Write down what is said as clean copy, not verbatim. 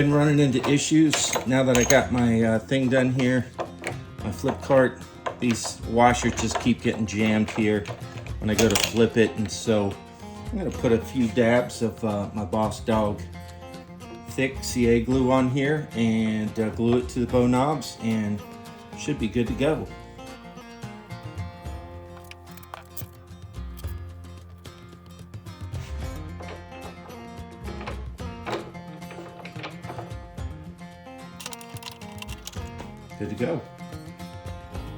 been running into issues now that I got my thing done here, my flip cart. These washers just keep getting jammed here when I go to flip it, and so I'm gonna put a few dabs of my Boss Dog thick CA glue on here and glue it to the bow knobs, and should be good to go. Good to go.